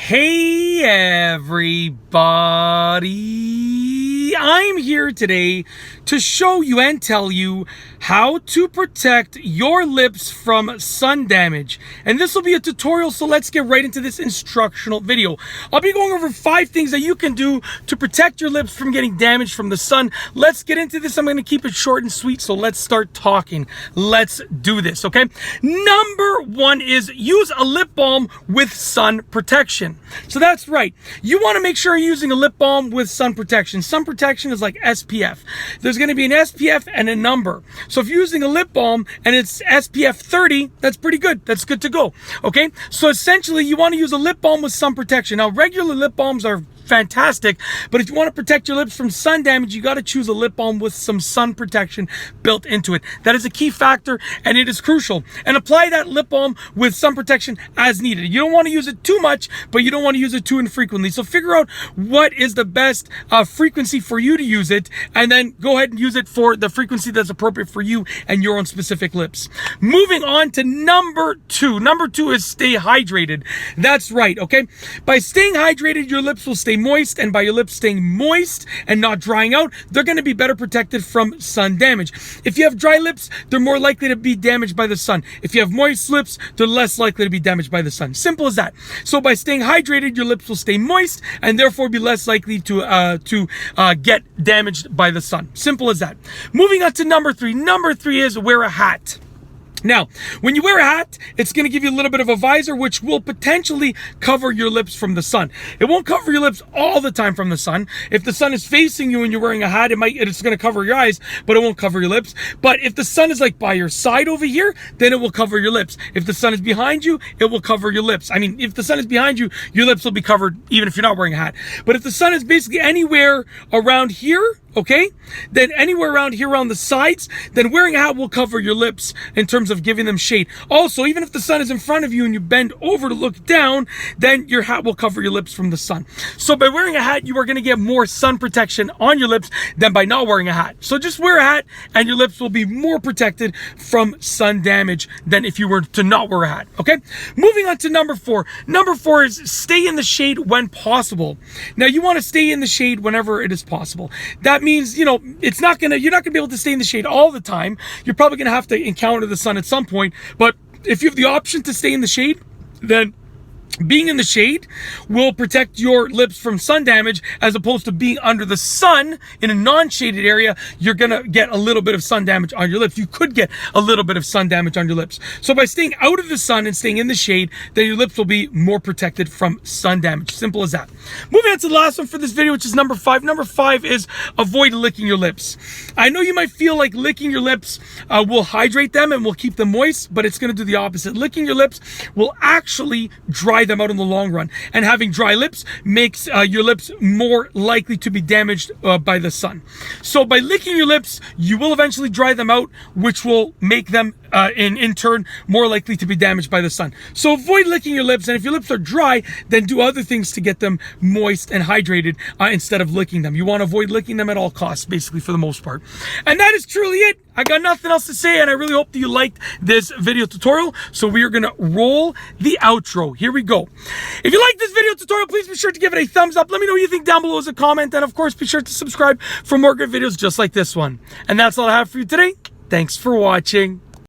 Hey everybody, I'm here today to show you and tell you how to protect your lips from sun damage. And this will be a tutorial, so let's get right into this instructional video. I'll be going over 5 things that you can do to protect your lips from getting damaged from the sun. Let's get into this. I'm going to keep it short and sweet, so let's start talking. Let's do this, okay? Number 1 is use a lip balm with sun protection. So that's right. You want to make sure you're using a lip balm with sun protection. Sun protection is like SPF. There's going to be an SPF and a number. So if you're using a lip balm and it's SPF 30, that's pretty good. That's good to go. Okay? So essentially, you want to use a lip balm with sun protection. Now, regular lip balms are fantastic, but if you want to protect your lips from sun damage, you got to choose a lip balm with some sun protection built into it. That is a key factor, and it is crucial. And apply that lip balm with sun protection as needed. You don't want to use it too much, but you don't want to use it too infrequently. So figure out what is the best frequency for you to use it, and then go ahead and use it for the frequency that's appropriate for you and your own specific lips. Moving on to number 2. Number 2 is stay hydrated. That's right, okay? By staying hydrated, your lips will stay moist, and by your lips staying moist and not drying out, they're going to be better protected from sun damage. If you have dry lips, they're more likely to be damaged by the sun. If you have moist lips, they're less likely to be damaged by the sun. Simple as that. So by staying hydrated, your lips will stay moist and therefore be less likely to get damaged by the sun. Simple as that. Moving on to number 3. Number 3 is wear a hat. Now, when you wear a hat, it's going to give you a little bit of a visor, which will potentially cover your lips from the sun. It won't cover your lips all the time from the sun. If the sun is facing you and you're wearing a hat, it's going to cover your eyes, but it won't cover your lips. But if the sun is like by your side over here, then it will cover your lips. If the sun is behind you, it will cover your lips. I mean, if the sun is behind you, your lips will be covered even if you're not wearing a hat. But if the sun is basically anywhere around here, okay, then anywhere around here around the sides, then wearing a hat will cover your lips in terms of giving them shade. Also, even if the sun is in front of you and you bend over to look down, then your hat will cover your lips from the sun. So by wearing a hat, you are going to get more sun protection on your lips than by not wearing a hat. So just wear a hat and your lips will be more protected from sun damage than if you were to not wear a hat, okay? Moving on to number 4. Number 4 is stay in the shade when possible. Now, you want to stay in the shade whenever it is possible. That means, you know, you're not going to be able to stay in the shade all the time. You're probably going to have to encounter the sun at some point. But if you have the option to stay in the shade, then being in the shade will protect your lips from sun damage, as opposed to being under the sun in a non-shaded area. You're going to get a little bit of sun damage on your lips. You could get a little bit of sun damage on your lips. So by staying out of the sun and staying in the shade, then your lips will be more protected from sun damage. Simple as that. Moving on to the last one for this video, which is number 5. Number 5 is avoid licking your lips. I know you might feel like licking your lips will hydrate them and will keep them moist, but it's going to do the opposite. Licking your lips will actually dry them out in the long run, and having dry lips makes your lips more likely to be damaged by the sun. So by licking your lips, you will eventually dry them out, which will make them in turn more likely to be damaged by the sun. So avoid licking your lips, and if your lips are dry, then do other things to get them moist and hydrated instead of licking them. You want to avoid licking them at all costs, basically, for the most part. And that is truly it. I got nothing else to say, and I really hope that you liked this video tutorial. So we are going to roll the outro. Here we go. If you like this video tutorial, please be sure to give it a thumbs up. Let me know what you think down below as a comment, and of course, be sure to subscribe for more great videos just like this one. And that's all I have for you today. Thanks for watching.